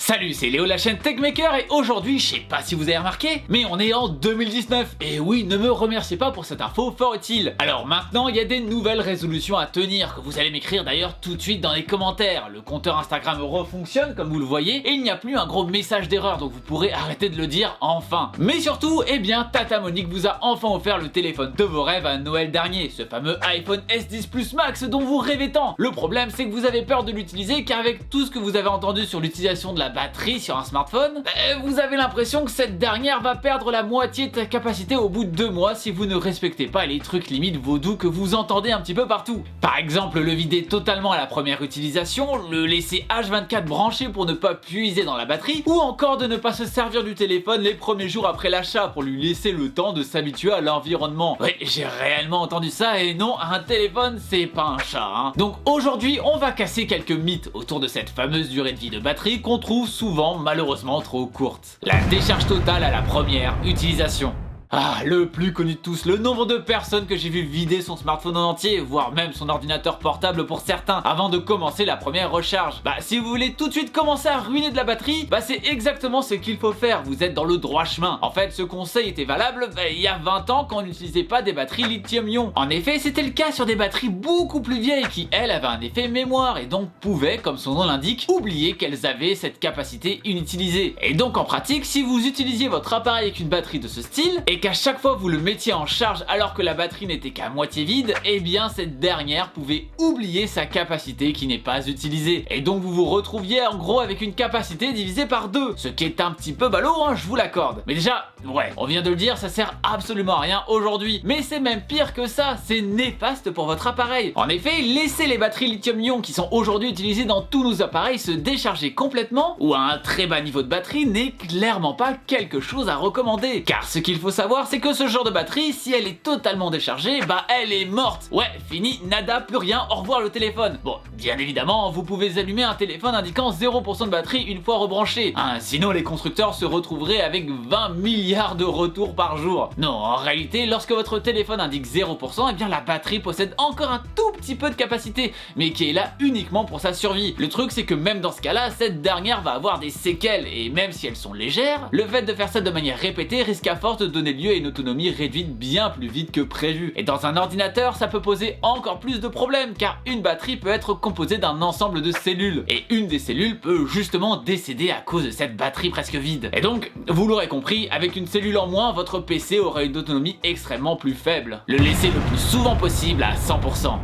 Salut, c'est Léo, la chaîne Techmaker, et aujourd'hui, je sais pas si vous avez remarqué, mais on est en 2019. Et oui, ne me remerciez pas pour cette info fort utile. Alors maintenant, il y a des nouvelles résolutions à tenir, que vous allez m'écrire d'ailleurs tout de suite dans les commentaires. Le compteur Instagram refonctionne, comme vous le voyez, et il n'y a plus un gros message d'erreur, donc vous pourrez arrêter de le dire enfin. Mais surtout, eh bien, Tata Monique vous a enfin offert le téléphone de vos rêves à Noël dernier, ce fameux iPhone S10 Plus Max dont vous rêvez tant. Le problème, c'est que vous avez peur de l'utiliser, car avec tout ce que vous avez entendu sur l'utilisation de la batterie sur un smartphone, vous avez l'impression que cette dernière va perdre la moitié de sa capacité au bout de 2 mois si vous ne respectez pas les trucs limite vaudou que vous entendez un petit peu partout. Par exemple, le vider totalement à la première utilisation, le laisser H24 branché pour ne pas puiser dans la batterie, ou encore de ne pas se servir du téléphone les premiers jours après l'achat pour lui laisser le temps de s'habituer à l'environnement. Oui, j'ai réellement entendu ça, et non, un téléphone c'est pas un chat, hein. Donc aujourd'hui, on va casser quelques mythes autour de cette fameuse durée de vie de batterie qu'on trouve souvent malheureusement trop courte. La décharge totale à la première utilisation. Ah, le plus connu de tous, le nombre de personnes que j'ai vu vider son smartphone en entier, voire même son ordinateur portable pour certains, avant de commencer la première recharge. Bah, si vous voulez tout de suite commencer à ruiner de la batterie, bah c'est exactement ce qu'il faut faire, vous êtes dans le droit chemin. En fait, ce conseil était valable il y a 20 ans quand on n'utilisait pas des batteries lithium-ion. En effet, c'était le cas sur des batteries beaucoup plus vieilles qui, elles, avaient un effet mémoire et donc pouvaient, comme son nom l'indique, oublier qu'elles avaient cette capacité inutilisée. Et donc en pratique, si vous utilisiez votre appareil avec une batterie de ce style, et qu'à chaque fois vous le mettiez en charge alors que la batterie n'était qu'à moitié vide, eh bien cette dernière pouvait oublier sa capacité qui n'est pas utilisée. Et donc vous vous retrouviez en gros avec une capacité divisée par 2, ce qui est un petit peu ballot, hein, je vous l'accorde. Mais déjà, ouais, on vient de le dire, ça sert absolument à rien aujourd'hui. Mais c'est même pire que ça, c'est néfaste pour votre appareil. En effet, laisser les batteries lithium-ion qui sont aujourd'hui utilisées dans tous nos appareils se décharger complètement, ou à un très bas niveau de batterie, n'est clairement pas quelque chose à recommander. Car ce qu'il faut savoir, c'est que ce genre de batterie, si elle est totalement déchargée, bah elle est morte. Ouais, fini, nada, plus rien, au revoir le téléphone. Bon, bien évidemment, vous pouvez allumer un téléphone indiquant 0% de batterie une fois rebranché. Hein, sinon les constructeurs se retrouveraient avec 20 milliards de retours par jour. Non, en réalité, lorsque votre téléphone indique 0%, eh bien la batterie possède encore un tout petit peu de capacité, mais qui est là uniquement pour sa survie. Le truc, c'est que même dans ce cas-là, cette dernière va avoir des séquelles, et même si elles sont légères, le fait de faire ça de manière répétée risque à force de donner lieu à une autonomie réduite bien plus vite que prévu. Et dans un ordinateur, ça peut poser encore plus de problèmes, car une batterie peut être composée d'un ensemble de cellules, et une des cellules peut justement décéder à cause de cette batterie presque vide. Et donc, vous l'aurez compris, avec une cellule en moins, votre PC aura une autonomie extrêmement plus faible. Le laisser le plus souvent possible à 100%.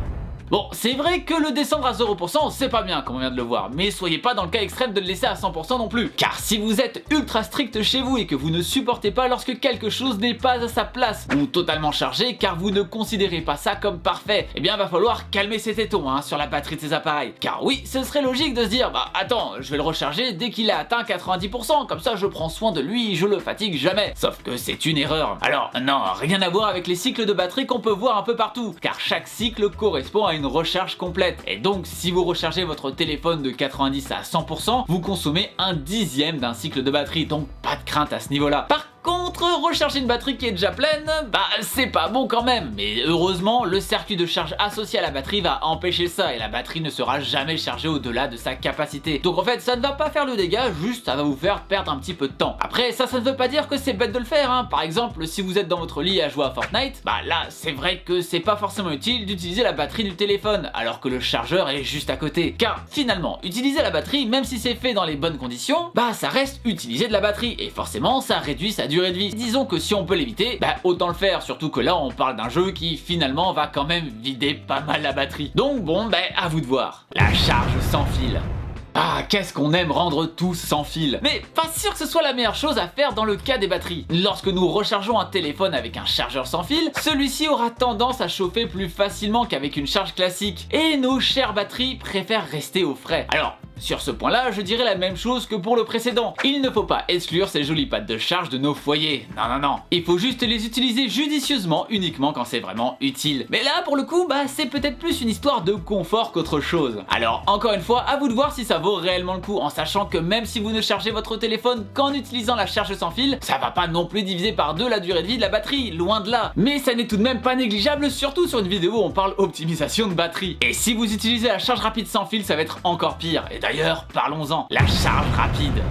Bon, c'est vrai que le descendre à 0%, c'est pas bien comme on vient de le voir, mais soyez pas dans le cas extrême de le laisser à 100% non plus. Car si vous êtes ultra strict chez vous et que vous ne supportez pas lorsque quelque chose n'est pas à sa place, ou totalement chargé car vous ne considérez pas ça comme parfait, eh bien va falloir calmer ses tétons hein, sur la batterie de ces appareils. Car oui, ce serait logique de se dire, bah attends, je vais le recharger dès qu'il a atteint 90%, comme ça je prends soin de lui, je le fatigue jamais. Sauf que c'est une erreur. Alors non, rien à voir avec les cycles de batterie qu'on peut voir un peu partout, car chaque cycle correspond à une recharge complète. Et donc si vous rechargez votre téléphone de 90 à 100%, vous consommez un dixième d'un cycle de batterie, donc pas de crainte à ce niveau-là. Par contre, recharger une batterie qui est déjà pleine, bah c'est pas bon quand même. Mais heureusement, le circuit de charge associé à la batterie va empêcher ça et la batterie ne sera jamais chargée au-delà de sa capacité. Donc en fait, ça ne va pas faire le dégât, juste ça va vous faire perdre un petit peu de temps. Après, ça ne veut pas dire que c'est bête de le faire, hein. Par exemple, si vous êtes dans votre lit à jouer à Fortnite, bah là, c'est vrai que c'est pas forcément utile d'utiliser la batterie du téléphone, alors que le chargeur est juste à côté. Car finalement, utiliser la batterie, même si c'est fait dans les bonnes conditions, bah ça reste utiliser de la batterie et forcément, ça réduit sa durée de vie. Disons que si on peut l'éviter, bah autant le faire, surtout que là on parle d'un jeu qui finalement va quand même vider pas mal la batterie. Donc bon, bah à vous de voir. La charge sans fil. Ah, qu'est-ce qu'on aime rendre tout sans fil. Mais pas sûr que ce soit la meilleure chose à faire dans le cas des batteries. Lorsque nous rechargeons un téléphone avec un chargeur sans fil, celui-ci aura tendance à chauffer plus facilement qu'avec une charge classique. Et nos chères batteries préfèrent rester au frais. Alors, sur ce point-là, je dirais la même chose que pour le précédent. Il ne faut pas exclure ces jolies pattes de charge de nos foyers. Non, non, non. Il faut juste les utiliser judicieusement uniquement quand c'est vraiment utile. Mais là, pour le coup, bah c'est peut-être plus une histoire de confort qu'autre chose. Alors, encore une fois, à vous de voir si ça vaut réellement le coup, en sachant que même si vous ne chargez votre téléphone qu'en utilisant la charge sans fil, ça va pas non plus diviser par 2 la durée de vie de la batterie, loin de là. Mais ça n'est tout de même pas négligeable, surtout sur une vidéo où on parle optimisation de batterie. Et si vous utilisez la charge rapide sans fil, ça va être encore pire. Et D'ailleurs, parlons-en, la charge rapide.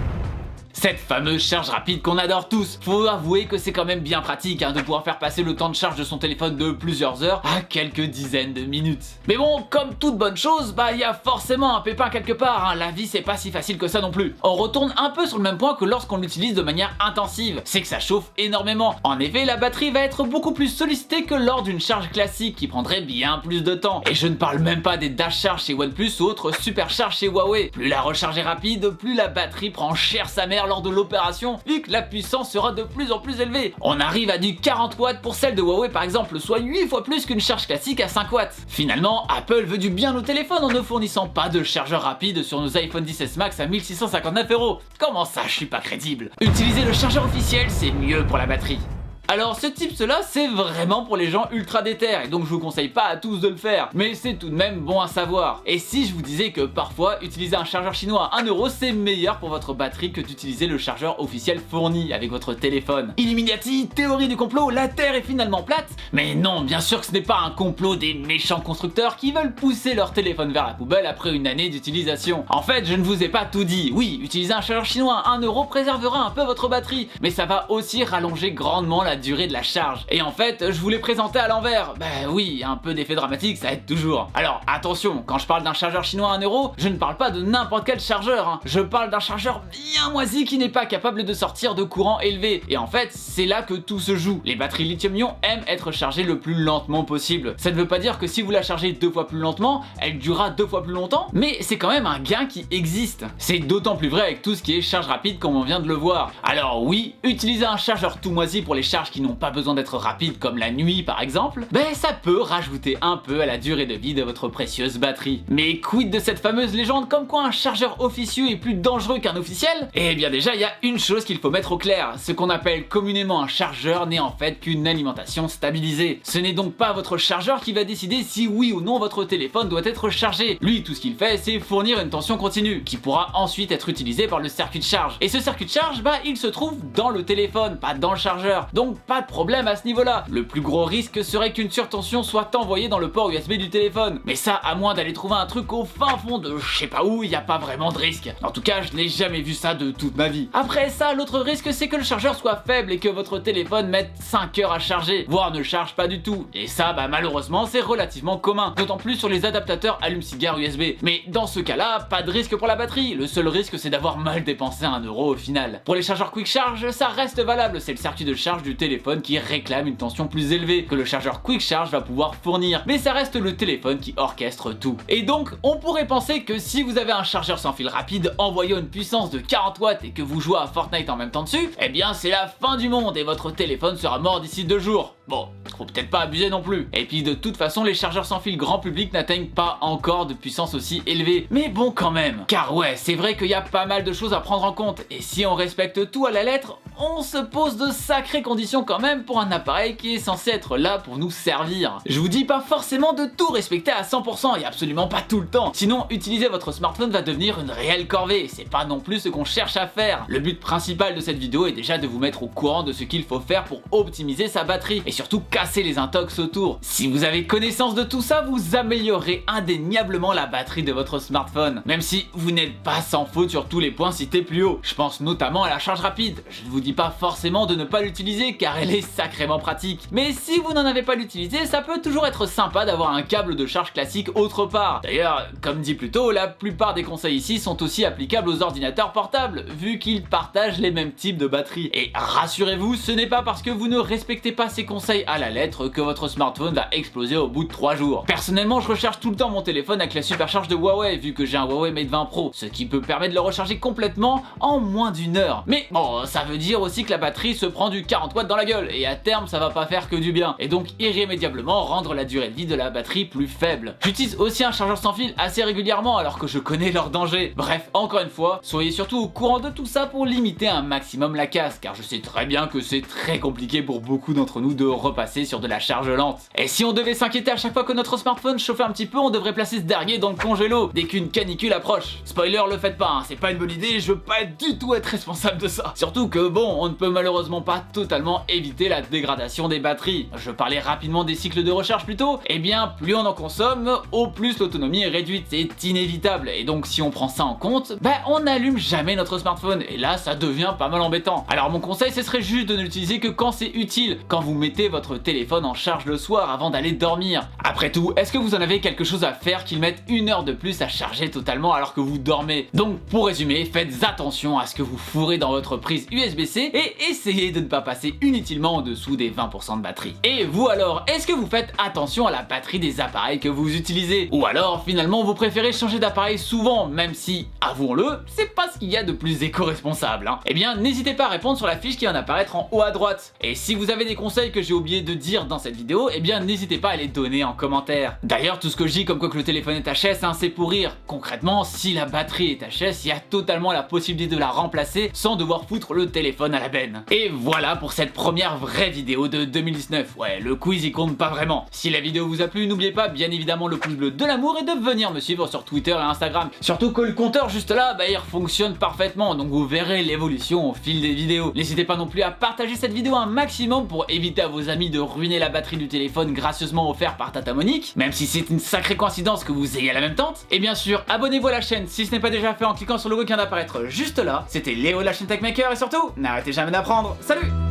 Cette fameuse charge rapide qu'on adore tous. Faut avouer que c'est quand même bien pratique de pouvoir faire passer le temps de charge de son téléphone de plusieurs heures à quelques dizaines de minutes. Mais bon, comme toute bonne chose, il y a forcément un pépin quelque part. La vie c'est pas si facile que ça non plus. On retourne un peu sur le même point que lorsqu'on l'utilise de manière intensive. C'est que ça chauffe énormément. En effet, la batterie va être beaucoup plus sollicitée que lors d'une charge classique qui prendrait bien plus de temps. Et je ne parle même pas des dash charge chez OnePlus ou autres super charge chez Huawei. Plus la recharge est rapide, plus la batterie prend cher sa mère lors de l'opération, vu que la puissance sera de plus en plus élevée. On arrive à du 40 watts pour celle de Huawei par exemple, soit 8 fois plus qu'une charge classique à 5 watts. Finalement, Apple veut du bien au téléphone en ne fournissant pas de chargeur rapide sur nos iPhone 10s Max à 1659 €. Comment ça, je suis pas crédible? Utiliser le chargeur officiel, c'est mieux pour la batterie. Alors ce tips-là, c'est vraiment pour les gens ultra déter, et donc je vous conseille pas à tous de le faire, mais c'est tout de même bon à savoir. Et si je vous disais que parfois, utiliser un chargeur chinois à 1 €, c'est meilleur pour votre batterie que d'utiliser le chargeur officiel fourni avec votre téléphone. Illuminati, théorie du complot, la Terre est finalement plate? Mais non, bien sûr que ce n'est pas un complot des méchants constructeurs qui veulent pousser leur téléphone vers la poubelle après une année d'utilisation. En fait, je ne vous ai pas tout dit. Oui, utiliser un chargeur chinois à 1 € préservera un peu votre batterie, mais ça va aussi rallonger grandement la durée de la charge. Et en fait, je vous l'ai présenté à l'envers. Oui, un peu d'effet dramatique, ça aide toujours. Alors attention, quand je parle d'un chargeur chinois à 1 €, je ne parle pas de n'importe quel chargeur. Je parle d'un chargeur bien moisi qui n'est pas capable de sortir de courant élevé. Et en fait, c'est là que tout se joue. Les batteries lithium-ion aiment être chargées le plus lentement possible. Ça ne veut pas dire que si vous la chargez 2 fois plus lentement, elle durera 2 fois plus longtemps, mais c'est quand même un gain qui existe. C'est d'autant plus vrai avec tout ce qui est charge rapide comme on vient de le voir. Alors oui, utiliser un chargeur tout moisi pour les charges qui n'ont pas besoin d'être rapides comme la nuit par exemple, ça peut rajouter un peu à la durée de vie de votre précieuse batterie. Mais quid de cette fameuse légende comme quoi un chargeur officieux est plus dangereux qu'un officiel? Eh bien déjà, il y a une chose qu'il faut mettre au clair, ce qu'on appelle communément un chargeur n'est en fait qu'une alimentation stabilisée. Ce n'est donc pas votre chargeur qui va décider si oui ou non votre téléphone doit être chargé. Lui, tout ce qu'il fait, c'est fournir une tension continue, qui pourra ensuite être utilisée par le circuit de charge. Et ce circuit de charge, il se trouve dans le téléphone, pas dans le chargeur. Donc pas de problème à ce niveau-là. Le plus gros risque serait qu'une surtension soit envoyée dans le port USB du téléphone. Mais ça, à moins d'aller trouver un truc au fin fond de je sais pas où, il n'y a pas vraiment de risque. En tout cas, je n'ai jamais vu ça de toute ma vie. Après ça, l'autre risque, c'est que le chargeur soit faible et que votre téléphone mette 5 heures à charger, voire ne charge pas du tout. Et ça, malheureusement, c'est relativement commun. D'autant plus sur les adaptateurs allume-cigare USB. Mais dans ce cas-là, pas de risque pour la batterie. Le seul risque, c'est d'avoir mal dépensé 1 € au final. Pour les chargeurs Quick Charge, ça reste valable. C'est le circuit de charge du téléphone qui réclame une tension plus élevée que le chargeur Quick Charge va pouvoir fournir, mais ça reste le téléphone qui orchestre tout. Et donc, on pourrait penser que si vous avez un chargeur sans fil rapide envoyant une puissance de 40 watts et que vous jouez à Fortnite en même temps dessus, eh bien c'est la fin du monde et votre téléphone sera mort d'ici 2 jours. Bon, faut peut-être pas abuser non plus. Et puis de toute façon, les chargeurs sans fil grand public n'atteignent pas encore de puissance aussi élevée. Mais bon quand même. Car ouais, c'est vrai qu'il y a pas mal de choses à prendre en compte. Et si on respecte tout à la lettre, on se pose de sacrées conditions quand même pour un appareil qui est censé être là pour nous servir. Je vous dis pas forcément de tout respecter à 100% et absolument pas tout le temps. Sinon, utiliser votre smartphone va devenir une réelle corvée. C'est pas non plus ce qu'on cherche à faire. Le but principal de cette vidéo est déjà de vous mettre au courant de ce qu'il faut faire pour optimiser sa batterie. Et surtout casser les intox autour. Si vous avez connaissance de tout ça, vous améliorerez indéniablement la batterie de votre smartphone. Même si vous n'êtes pas sans faute sur tous les points cités plus haut. Je pense notamment à la charge rapide. Je ne vous dis pas forcément de ne pas l'utiliser car elle est sacrément pratique. Mais si vous n'en avez pas l'utiliser, ça peut toujours être sympa d'avoir un câble de charge classique autre part. D'ailleurs, comme dit plus tôt, la plupart des conseils ici sont aussi applicables aux ordinateurs portables, vu qu'ils partagent les mêmes types de batteries. Et rassurez-vous, ce n'est pas parce que vous ne respectez pas ces conseils à la lettre que votre smartphone va exploser au bout de 3 jours. Personnellement, je recharge tout le temps mon téléphone avec la supercharge de Huawei, vu que j'ai un Huawei Mate 20 Pro, ce qui peut permettre de le recharger complètement en moins d'1 heure. Mais bon, ça veut dire aussi que la batterie se prend du 40 watts dans la gueule, et à terme, ça va pas faire que du bien, et donc irrémédiablement rendre la durée de vie de la batterie plus faible. J'utilise aussi un chargeur sans fil assez régulièrement alors que je connais leur danger. Bref, encore une fois, soyez surtout au courant de tout ça pour limiter un maximum la casse, car je sais très bien que c'est très compliqué pour beaucoup d'entre nous de repasser sur de la charge lente. Et si on devait s'inquiéter à chaque fois que notre smartphone chauffait un petit peu, on devrait placer ce dernier dans le congélo dès qu'une canicule approche. Spoiler, le faites pas, hein, c'est pas une bonne idée, je veux pas du tout être responsable de ça. Surtout que bon, on ne peut malheureusement pas totalement éviter la dégradation des batteries. Je parlais rapidement des cycles de recharge plus tôt, et bien plus on en consomme, au plus l'autonomie est réduite, c'est inévitable. Et donc si on prend ça en compte, on n'allume jamais notre smartphone, et là ça devient pas mal embêtant. Alors mon conseil, ce serait juste de ne l'utiliser que quand c'est utile, quand vous mettez votre téléphone en charge le soir avant d'aller dormir. Après tout, est-ce que vous en avez quelque chose à faire qu'il mette 1 heure de plus à charger totalement alors que vous dormez? Donc pour résumer, faites attention à ce que vous fourrez dans votre prise USB-C et essayez de ne pas passer inutilement en dessous des 20% de batterie. Et vous alors, est-ce que vous faites attention à la batterie des appareils que vous utilisez? Ou alors finalement vous préférez changer d'appareil souvent, même si, avouons-le, c'est pas ce qu'il y a de plus éco-responsable, hein? Eh bien n'hésitez pas à répondre sur la fiche qui vient d'apparaître en haut à droite. Et si vous avez des conseils que j'ai oublié de dire dans cette vidéo, eh bien n'hésitez pas à les donner en commentaire. D'ailleurs, tout ce que je dis comme quoi que le téléphone est HS, hein, c'est pour rire. Concrètement, si la batterie est HS, il y a totalement la possibilité de la remplacer sans devoir foutre le téléphone à la benne. Et voilà pour cette première vraie vidéo de 2019. Ouais, le quiz il compte pas vraiment. Si la vidéo vous a plu, n'oubliez pas bien évidemment le pouce bleu de l'amour et de venir me suivre sur Twitter et Instagram. Surtout que le compteur juste là, il fonctionne parfaitement, donc vous verrez l'évolution au fil des vidéos. N'hésitez pas non plus à partager cette vidéo un maximum pour éviter à vos amis de ruiner la batterie du téléphone gracieusement offert par Tata Monique, même si c'est une sacrée coïncidence que vous ayez à la même tente. Et bien sûr, abonnez-vous à la chaîne si ce n'est pas déjà fait en cliquant sur le logo qui vient d'apparaître juste là. C'était Léo de la chaîne Techmaker et surtout, n'arrêtez jamais d'apprendre. Salut!